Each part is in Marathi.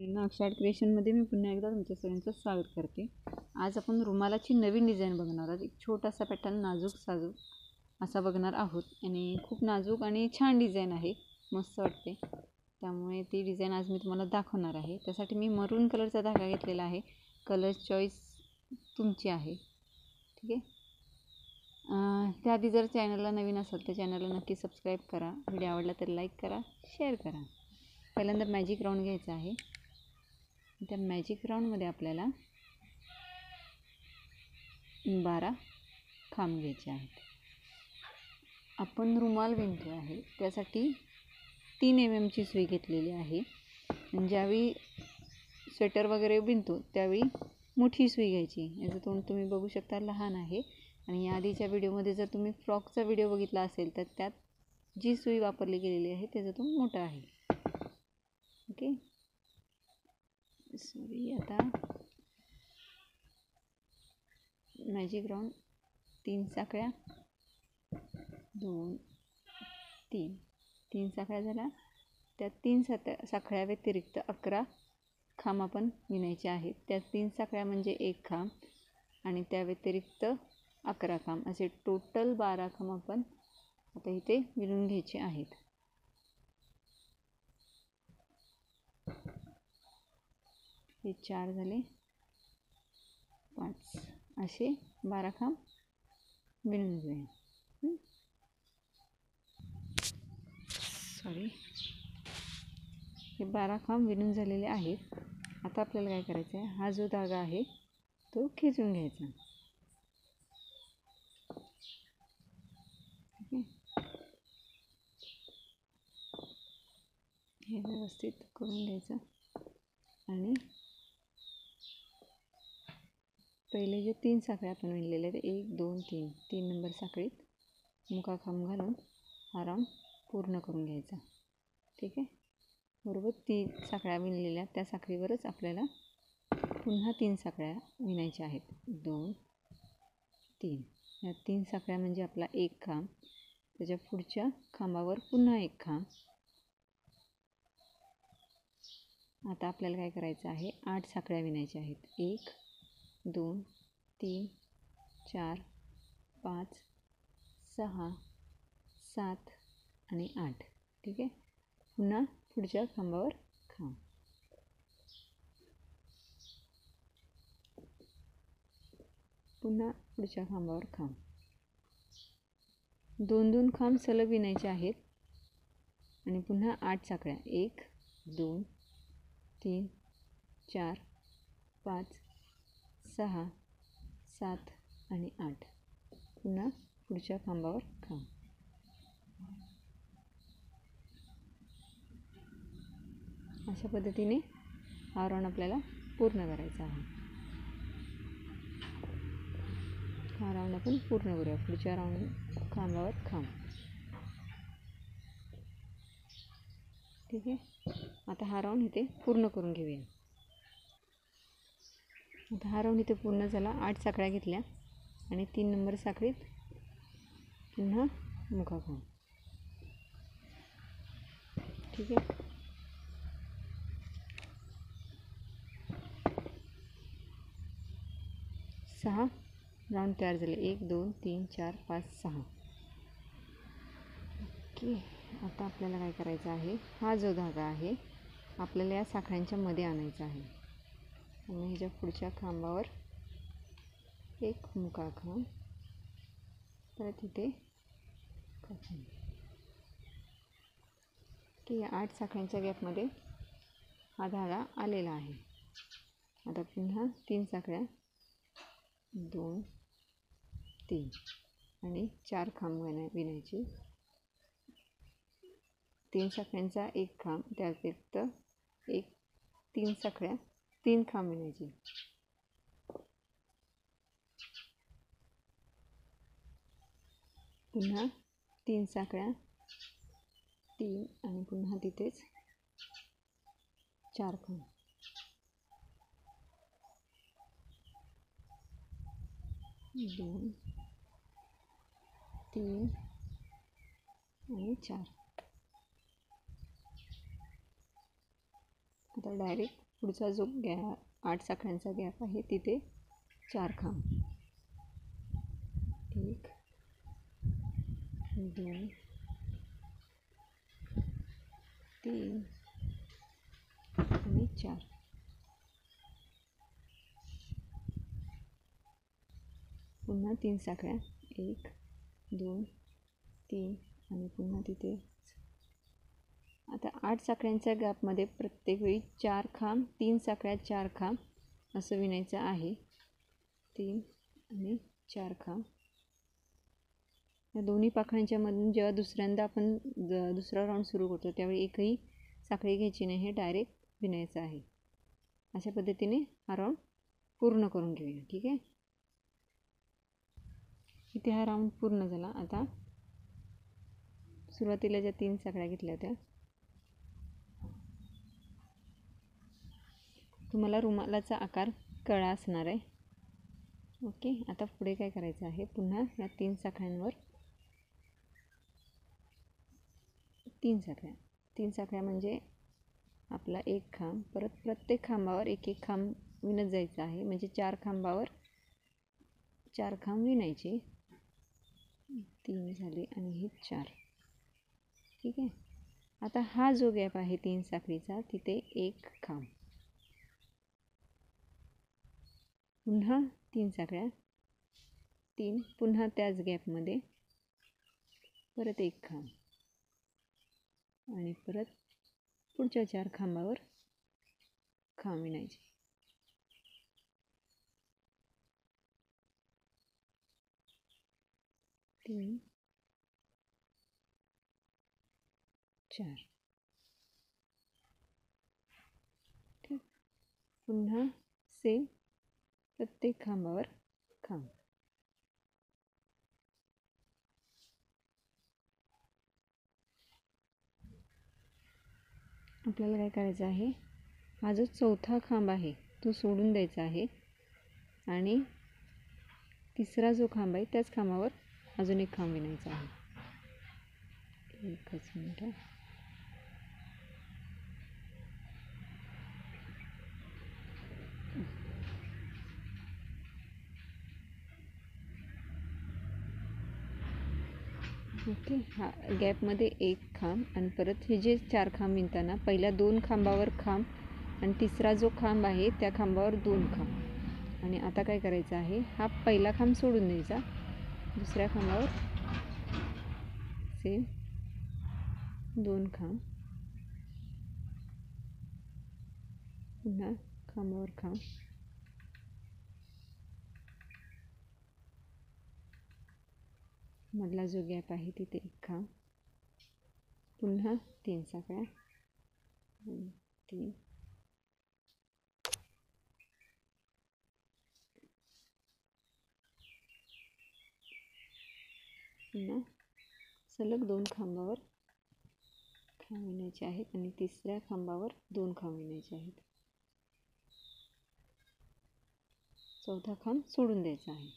अक्षाड क्रिएशनमध्ये मी पुन्हा एकदा तुमच्या सगळ्यांचं स्वागत करते। आज आपण रुमालाची नवीन डिझाईन बघणार आहोत। एक छोटासा पॅटर्न नाजूक साजूक असा बघणार आहोत आणि खूप नाजूक आणि छान डिझाईन आहे, मस्त वाटते। त्यामुळे ती डिझाईन आज मी तुम्हाला दाखवणार आहे। त्यासाठी मी मरून कलरचा धागा घेतलेला आहे। कलर चॉईस तुमची आहे, ठीक आहे। त्याआधी जर चॅनलला नवीन असाल तर चॅनलला नक्की सबस्क्राईब करा। व्हिडिओ आवडला तर लाईक करा, शेअर करा। पहिल्यांदा मॅजिक राऊंड घ्यायचा आहे। त्या मॅजिक राऊंडमध्ये आपल्याला 12 खांब घ्यायचे आहेत। आपण रुमाल विणतो आहे, त्यासाठी 3 mm ची सुई घेतलेली आहे। ज्यावेळी स्वेटर वगैरे विणतो त्यावेळी मोठी सुई घ्यायची। याचं तोंड तुम्ही बघू शकता, लहान आहे। आणि या आधीच्या व्हिडिओमध्ये जर तुम्ही फ्रॉकचा व्हिडिओ बघितला असेल तर त्यात जी सुई वापरली गेलेली आहे त्याचा तोंड मोठा आहे, ओके। सॉरी, आता मॅजिक राऊंड 3 साखळ्या 2 3 साखळ्या झाल्या। त्या 3 साखळ्या व्यतिरिक्त 11 खांब आपण विणायचे आहेत। त्या 3 साखळ्या म्हणजे 1 खांब आणि त्या व्यतिरिक्त 11 खांब, असे टोटल 12 खांब आपण आता इथे विणून घ्यायचे आहेत। हे 4 झाले, 5 असे 12 खांब विणून घेऊया। सॉरी, हे 12 खांब विणून झालेले आहेत। आता आपल्याला काय करायचं आहे, हा जो धागा आहे तो खेचून घ्यायचा, ठीक आहे। हे व्यवस्थित करून घ्यायचं आणि पहिले जे 3 साखळ्या आपण विणलेल्या आहेत, 1 2 3 नंबर साखळीत मुका खांब घालून हा राऊंड पूर्ण करून घ्यायचा, ठीक आहे। बरोबर 3 साखळ्या विणलेल्या त्या साखळीवरच आपल्याला पुन्हा 3 साखळ्या विणायच्या आहेत। 2 3 या 3 साखळ्या म्हणजे आपला 1 खांब, त्याच्या पुढच्या खांबावर पुन्हा 1 खांब। आता आपल्याला काय करायचं आहे, 8 साखळ्या विणायच्या आहेत। 1 2 3 4 5 6 7 आणि 8, ठीक आहे। पुन्हा पुढच्या खांबावर खांब, पुन्हा पुढच्या खांबावर खांब। 2-2 खांब सलग विणायचे आहेत आणि पुन्हा 8 साखळ्या 1 2 3 4 5 6 7 आणि 8, पुन्हा पुढच्या खांबावर खांब। अशा पद्धतीने हा राऊंड आपल्याला पूर्ण करायचा आहे। हा राऊंड आपण पूर्ण करूया, पुढच्या राऊंड खांबावर खांब, ठीक आहे। आता हा राऊंड इथे पूर्ण करून घेऊया। आता हा राऊंड इथे पूर्ण झाला। 8 साखळ्या घेतल्या आणि 3 नंबर साखळीत पुन्हा मुका खांब, ठीक आहे। सहा राऊंड तयार झाले, 1 2 3 4 5 6, ओके। आता आपल्याला काय करायचं आहे, हा जो धागा आहे आपल्याला या साखळ्यांच्या मध्ये आणायचा आहे आणि ह्याच्या पुढच्या खांबावर 1 मुका खांब, परत इथे खांब, की या 8 साखळ्यांच्या गॅपमध्ये हा धागा आलेला आहे। आता पुन्हा 3 साखळ्या 2 3 आणि 4 खांब विणायची। 3 साखळ्यांचा 1 खांब, त्या व्यतिरिक्त 3 साखळ्या 3 खांब विणायची। पुन्हा 3 साखळ्या 3 आणि पुन्हा तिथेच 4 खांब, 2 3 आणि 4। आता डायरेक्ट पुढचा जो 8 साखळ्यांचा गॅप आहे तिथे 4 खांब, 1 2 3 आणि 4. पुन्हा 3 साखळ्या, 1 2 3 आणि पुन्हा तिथे. आता 8 साखळ्यांच्या गॅपमध्ये प्रत्येक वेळी 4 खांब, 3 साखळ्या, 4 खांब असं विणायचं आहे. 3 आणि 4 खांब. या दोन्ही पाकळ्यांच्या मधून जेव्हा दुसऱ्यांदा आपण दुसरा राऊंड सुरू करतो त्यावेळी एकही साखळी घ्यायची नाही, हे डायरेक्ट विणायचं आहे. अशा पद्धतीने हा राऊंड पूर्ण करून घेऊया. ठीक आहे. इथे हा राऊंड पूर्ण झाला. आता सुरुवातीला ज्या 3 साखळ्या घेतल्या होत्या, तुम्हाला रुमालाचा आकार कळा असणार आहे. ओके. आता पुढे काय करायचं आहे, पुन्हा या 3 साखळ्यांवर 3 साखळ्या. 3 साखळ्या म्हणजे आपला 1 खांब, परत प्रत्येक खांबावर 1 खांब विणत जायचं आहे. म्हणजे 4 खांबावर 4 खांब विणायचे. 3 झाले आणि हे 4. ठीक आहे. आता हा जो गॅप आहे 3 साखळीचा तिथे 1 खांब, पुन्हा 3 साखळ्या, 3, पुन्हा त्याच गॅपमध्ये परत 1 खांब आणि परत पुढच्या 4 खांबावर खांब विणायचे. 3 4. ठीक. पुन्हा सेम प्रत्येक खांबावर खांब. आपल्याला काय करायचं आहे, हा जो चौथा खांब आहे तो सोडून द्यायचा आहे आणि तिसरा जो खांब आहे त्याच खांबावर अजून 1 खांब विणायचा आहे. एकच मिनिट. ओके. हा गॅपमध्ये 1 खांब आणि परत हे जे 4 खांब विणताना पहिल्या 2 खांबावर खांब आणि तिसरा जो खांब आहे त्या खांबावर 2 खांब. आणि आता काय करायचं आहे, हा पहिला खांब सोडून द्यायचा, दुसऱ्या खांबावर सेम 2 खांब, पुन्हा खांबावर खांब, मधला जो गॅप आहे तिथे 1 खांब, पुन्हा 3 साखळ्या, 2 3, पुन्हा सलग 2 खांबावर खांब विणायचे आहेत आणि तिसऱ्या खांबावर 2 खांब विणायचे आहेत. चौथा खांब सोडून द्यायचा आहे.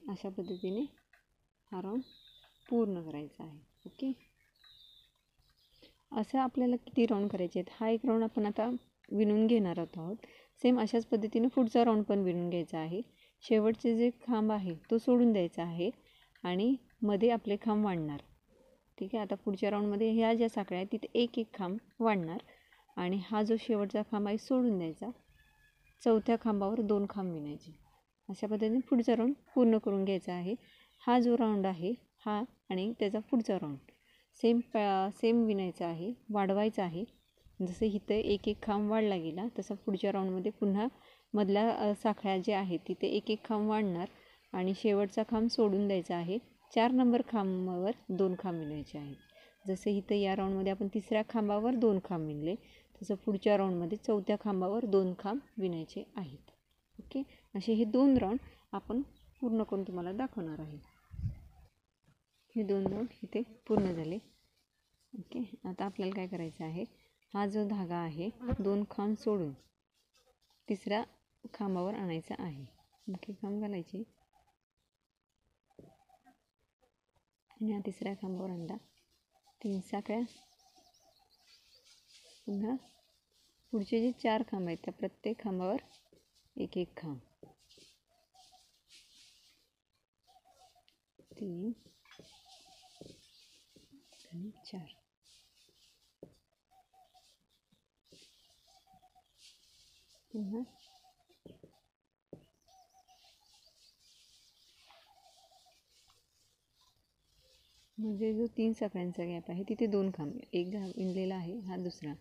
अशा पद्धतीने हा राऊंड पूर्ण करायचा आहे. ओके. असं आपल्याला किती राऊंड करायचे आहेत, हा एक राऊंड आपण आता विणून घेणार आहोत. सेम अशाच पद्धतीने पुढचा राऊंड पण विणून घ्यायचा आहे. शेवटचे जे खांब आहे तो सोडून द्यायचा आहे आणि मध्ये आपले खांब वाढणार. ठीक आहे. आता पुढच्या राऊंडमध्ये ह्या ज्या साखळ्या आहेत तिथे 1 खांब वाढणार आणि हा जो शेवटचा खांब आहे सोडून द्यायचा. चौथ्या खांबावर 2 खांब विणायचे. अशा पद्धतीने पुढचा राऊंड पूर्ण करून घ्यायचा आहे. हा जो राऊंड आहे हा आणि त्याचा पुढचा राऊंड सेम विणायचा आहे, वाढवायचा आहे. जसं इथं 1 खांब वाढला गेला तसं पुढच्या राऊंडमध्ये पुन्हा मधल्या साखळ्या ज्या आहेत तिथे 1 खांब वाढणार आणि शेवटचा खांब सोडून द्यायचा आहे. 4 नंबर खांबावर 2 खांब विणायचे आहेत. जसं इथं या राऊंडमध्ये आपण तिसऱ्या खांबावर 2 खांब विणले तसं पुढच्या राऊंडमध्ये चौथ्या खांबावर 2 खांब विणायचे आहेत. ओके. असे हे 2 राऊंड आपण पूर्ण करून तुम्हाला दाखवणार आहे. हे 2 राऊंड इथे पूर्ण झाले. ओके. आता आपल्याला काय करायचं आहे, हा जो धागा आहे 2 खांब सोडून तिसऱ्या खांबावर आणायचा आहे. मुख्य खांब घालायचे आणि हा तिसऱ्या खांबावर आणला. 3 साखळ्या, पुन्हा पुढचे जे 4 खांब आहेत त्या प्रत्येक खांबावर एक एक खांब, 3 आणि 4. पुन्हा म्हणजे जो 3 साखळ्यांचा गॅप आहे तिथे 2 खांब, एक विणलेला आहे, हा दुसरा.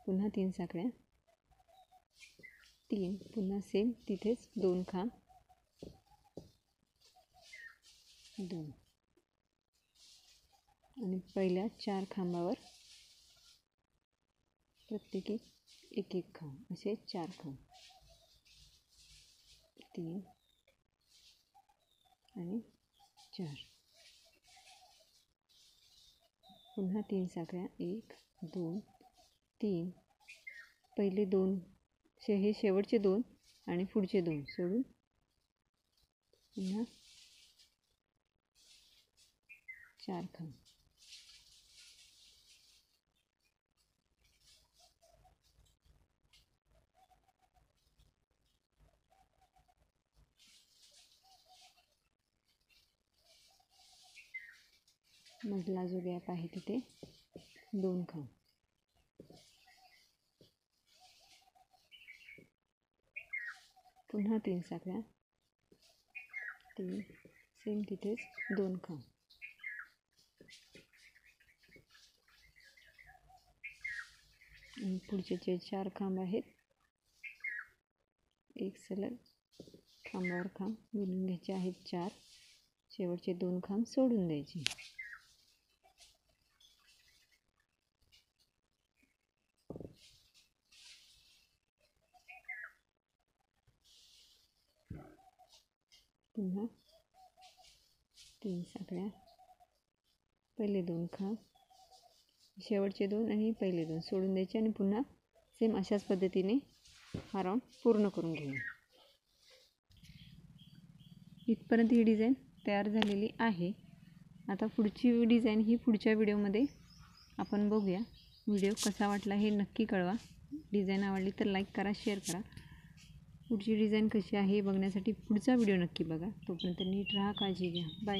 पुन्हा 3 साखळ्या, 3, पुन्हा सेम तिथेच 2 खांब, 2 आणि पहिल्या 4 खांबावर प्रत्येकी एक एक खांब, असे 4 खांब, 3 आणि 4. पुन्हा 3 साखळ्या, 1 2 3, पहिले 2 हे शेवटचे 2 आणि पुढचे 2 सोडून पुन्हा 4 खांब, मधला जो गॅप आहे तिथे 2 खांब, पुन्हा 3 साखळ्या, 3, सेम तिथेच 2 खांब, आणि पुढचे जे 4 खांब आहेत एक सलग खांबावर खांब विणून घ्यायचे आहेत 4, शेवटचे 2 खांब सोडून द्यायचे. पुन्हा 3 साखळ्या, पहिले 2 खांब, शेवटचे 2 आणि पहिले 2 सोडून द्यायचे आणि पुन्हा सेम अशाच पद्धतीने हा राऊंड पूर्ण करून घेऊया. इथपर्यंत ही डिझाईन तयार झालेली आहे. आता पुढची डिझाईन ही पुढच्या व्हिडिओमध्ये आपण बघूया. व्हिडिओ कसा वाटला हे नक्की कळवा. डिझाईन आवडली तर लाईक करा, शेअर करा. पुढची डिझाईन कशी आहे हे बघण्यासाठी पुढचा व्हिडिओ नक्की बघा. तोपर्यंत नीट राहा, काळजी घ्या. बाय.